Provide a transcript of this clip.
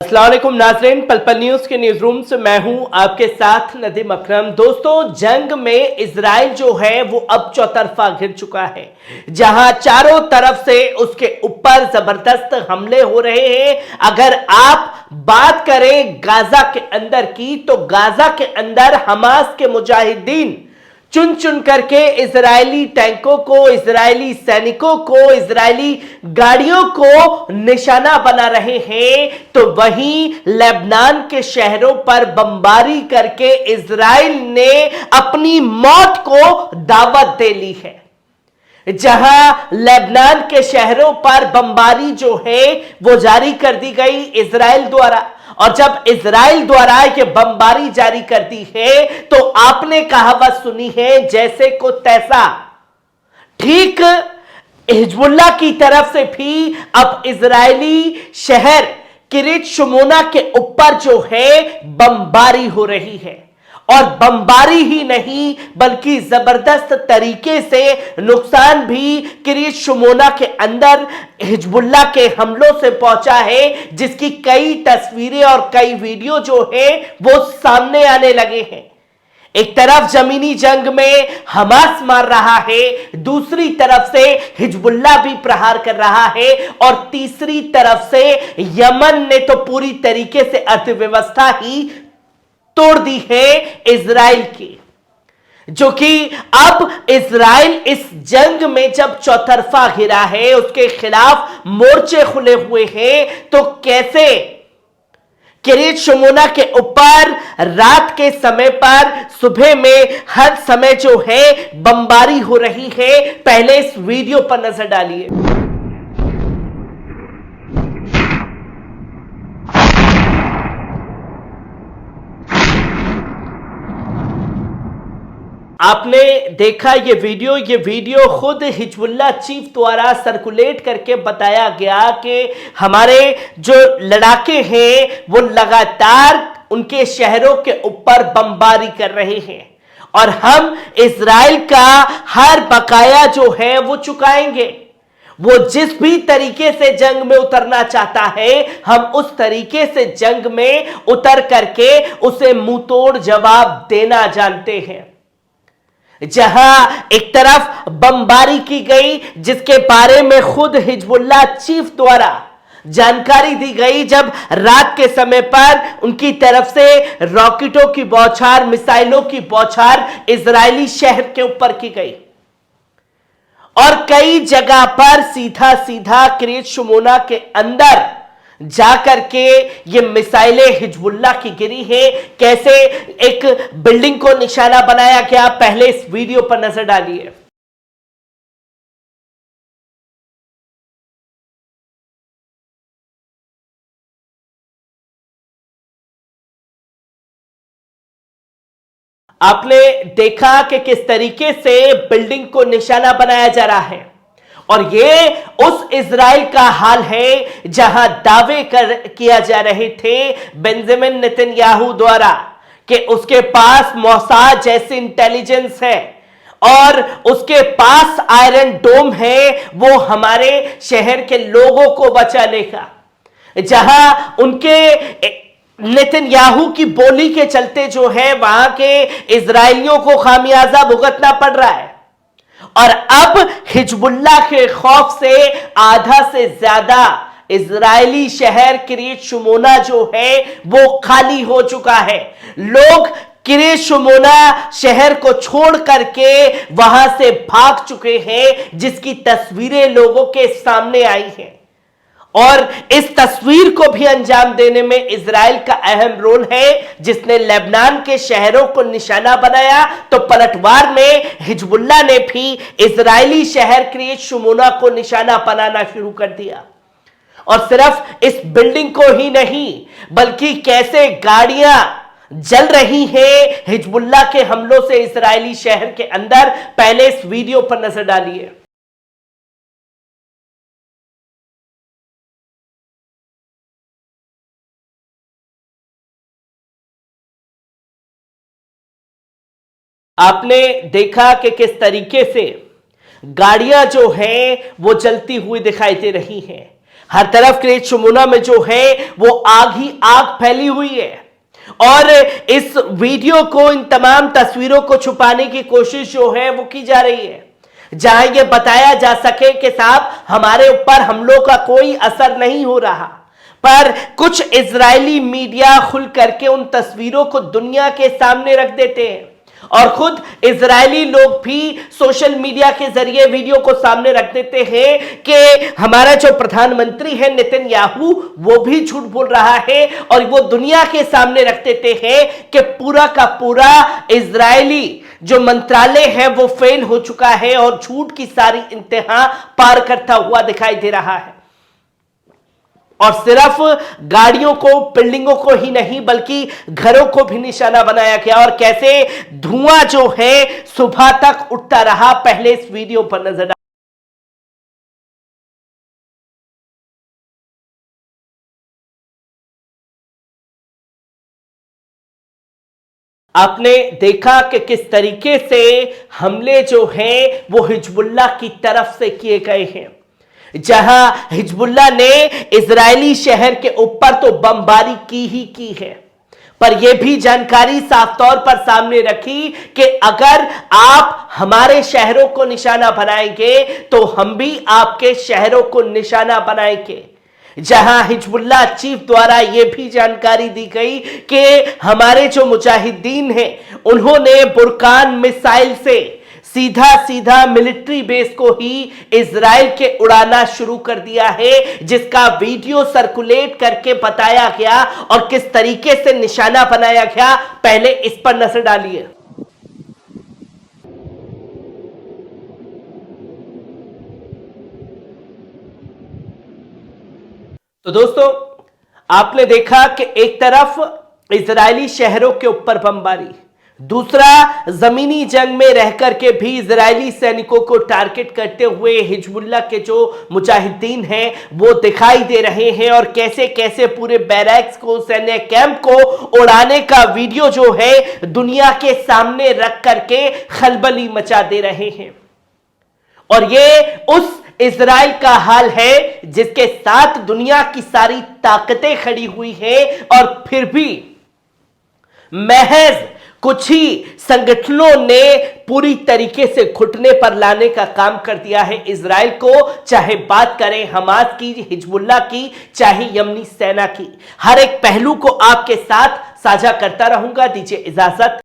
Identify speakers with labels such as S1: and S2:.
S1: अस्सलाम वालेकुम नाज़रीन, पल पल न्यूज के न्यूज रूम से मैं हूं आपके साथ नदीम अकरम। दोस्तों, जंग में इजराइल जो है वो अब चौतरफा घिर चुका है, जहां चारों तरफ से उसके ऊपर जबरदस्त हमले हो रहे हैं। अगर आप बात करें गाजा के अंदर की, तो गाजा के अंदर हमास के मुजाहिदीन चुन चुन करके इजरायली टैंकों को, इजरायली सैनिकों को, इजरायली गाड़ियों को निशाना बना रहे हैं। तो वहीं लेबनान के शहरों पर बमबारी करके इजराइल ने अपनी मौत को दावत दे ली है। जहां लेबनान के शहरों पर बमबारी जो है वो जारी कर दी गई इजराइल द्वारा। और जब इजराइल द्वारा ये बमबारी जारी कर दी है, तो आपने कहावत सुनी है, जैसे को तैसा। ठीक हिजबुल्लाह की तरफ से भी अब इजरायली शहर किरीत शमोना के ऊपर जो है बमबारी हो रही है। और बमबारी ही नहीं, बल्कि जबरदस्त तरीके से नुकसान भी किरीत शमोना के अंदर हिजबुल्लाह के हमलों से पहुंचा है, जिसकी कई तस्वीरें और कई वीडियो जो है वो सामने आने लगे हैं। एक तरफ जमीनी जंग में हमास मार रहा है, दूसरी तरफ से हिजबुल्लाह भी प्रहार कर रहा है, और तीसरी तरफ से यमन ने तो पूरी तरीके से अर्थव्यवस्था ही तोड़ दी है इजराइल की। जो कि अब इजराइल इस जंग में जब चौतरफा घिरा है, उसके खिलाफ मोर्चे खुले हुए हैं, तो कैसे किरीत शमोना के ऊपर रात के समय पर, सुबह में हर समय जो है बमबारी हो रही है। पहले इस वीडियो पर नजर डालिए। आपने देखा ये वीडियो खुद हिजबुल्लाह चीफ द्वारा सर्कुलेट करके बताया गया कि हमारे जो लड़ाके हैं वो लगातार उनके शहरों के ऊपर बमबारी कर रहे हैं, और हम इजराइल का हर बकाया जो है वो चुकाएंगे। वो जिस भी तरीके से जंग में उतरना चाहता है, हम उस तरीके से जंग में उतर करके उसे मुंहतोड़ जवाब देना जानते हैं। जहां एक तरफ बमबारी की गई, जिसके बारे में खुद हिजबुल्लाह चीफ द्वारा जानकारी दी गई, जब रात के समय पर उनकी तरफ से रॉकेटों की बौछार, मिसाइलों की बौछार इजरायली शहर के ऊपर की गई, और कई जगह पर सीधा सीधा किरीत शमोना के अंदर जाकर के ये मिसाइलें हिजबुल्लाह की गिरी है। कैसे एक बिल्डिंग को निशाना बनाया गया, पहले इस वीडियो पर नजर डालिए। आपने देखा कि किस तरीके से बिल्डिंग को निशाना बनाया जा रहा है, और ये उस इजराइल का हाल है जहां दावे किया जा रहे थे बेंजामिन नेतन्याहू द्वारा कि उसके पास मोसाद जैसी इंटेलिजेंस है, और उसके पास आयरन डोम है, वो हमारे शहर के लोगों को बचाने का। जहां उनके नेतन्याहू की बोली के चलते जो है वहां के इजरायलियों को खामियाजा भुगतना पड़ रहा है। और अब हिजबुल्लाह के खौफ से आधा से ज्यादा इजरायली शहर किरीत शमोना जो है वो खाली हो चुका है। लोग किरीत शमोना शहर को छोड़ करके वहां से भाग चुके हैं, जिसकी तस्वीरें लोगों के सामने आई हैं। और इस तस्वीर को भी अंजाम देने में इजराइल का अहम रोल है, जिसने लेबनान के शहरों को निशाना बनाया, तो पलटवार में हिजबुल्लाह ने भी इजरायली शहर किरीत शमोना को निशाना बनाना शुरू कर दिया। और सिर्फ इस बिल्डिंग को ही नहीं, बल्कि कैसे गाड़ियां जल रही हैं हिजबुल्लाह के हमलों से इजरायली शहर के अंदर, पहले इस वीडियो पर नजर डालिए। आपने देखा कि किस तरीके से गाड़ियां जो हैं वो जलती हुई दिखाई दे रही हैं। हर तरफ क्रेट शमूना में जो है वो आग ही आग फैली हुई है और इस वीडियो को, इन तमाम तस्वीरों को छुपाने की कोशिश जो है वो की जा रही है, जहां ये बताया जा सके कि साहब हमारे ऊपर हमलों का कोई असर नहीं हो रहा। पर कुछ इजरायली मीडिया खुल करके उन तस्वीरों को दुनिया के सामने रख देते हैं और खुद इजरायली लोग भी सोशल मीडिया के जरिए वीडियो को सामने रख देते हैं कि हमारा जो प्रधानमंत्री है नेतन्याहू वो भी झूठ बोल रहा है और वो दुनिया के सामने रख देते हैं कि पूरा का पूरा इजरायली जो मंत्रालय है वो फेल हो चुका है और झूठ की सारी इंतहा पार करता हुआ दिखाई दे रहा है। और सिर्फ गाड़ियों को, बिल्डिंगों को ही नहीं बल्कि घरों को भी निशाना बनाया गया और कैसे धुआं जो है सुबह तक उठता रहा। पहले इस वीडियो पर नजर डालें। आपने देखा कि किस तरीके से हमले जो हैं वो हिजबुल्लाह की तरफ से किए गए हैं, जहां हिजबुल्लाह ने इजरायली शहर के ऊपर तो बमबारी की ही की है, पर यह भी जानकारी साफ तौर पर सामने रखी कि अगर आप हमारे शहरों को निशाना बनाएंगे तो हम भी आपके शहरों को निशाना बनाएंगे। जहां हिजबुल्लाह चीफ द्वारा यह भी जानकारी दी गई कि हमारे जो मुजाहिदीन हैं उन्होंने बुरकान मिसाइल से सीधा सीधा मिलिट्री बेस को ही इजराइल के उड़ाना शुरू कर दिया है, जिसका वीडियो सर्कुलेट करके बताया गया और किस तरीके से निशाना बनाया गया। पहले इस पर नजर डालिए। तो दोस्तों, आपने देखा कि एक तरफ इजरायली शहरों के ऊपर बमबारी, दूसरा जमीनी जंग में रहकर के भी इजरायली सैनिकों को टारगेट करते हुए हिजबुल्लाह के जो मुजाहिदीन हैं वो दिखाई दे रहे हैं और कैसे कैसे पूरे बैरक्स को, सैन्य कैंप को उड़ाने का वीडियो जो है दुनिया के सामने रख करके खलबली मचा दे रहे हैं। और ये उस इजराइल का हाल है जिसके साथ दुनिया की सारी ताकतें खड़ी हुई हैं और फिर भी महज कुछ ही संगठनों ने पूरी तरीके से घुटने पर लाने का काम कर दिया है इजराइल को। चाहे बात करें हमास की, हिजबुल्लाह की, चाहे यमनी सेना की, हर एक पहलू को आपके साथ साझा करता रहूंगा। दीजिए इजाजत।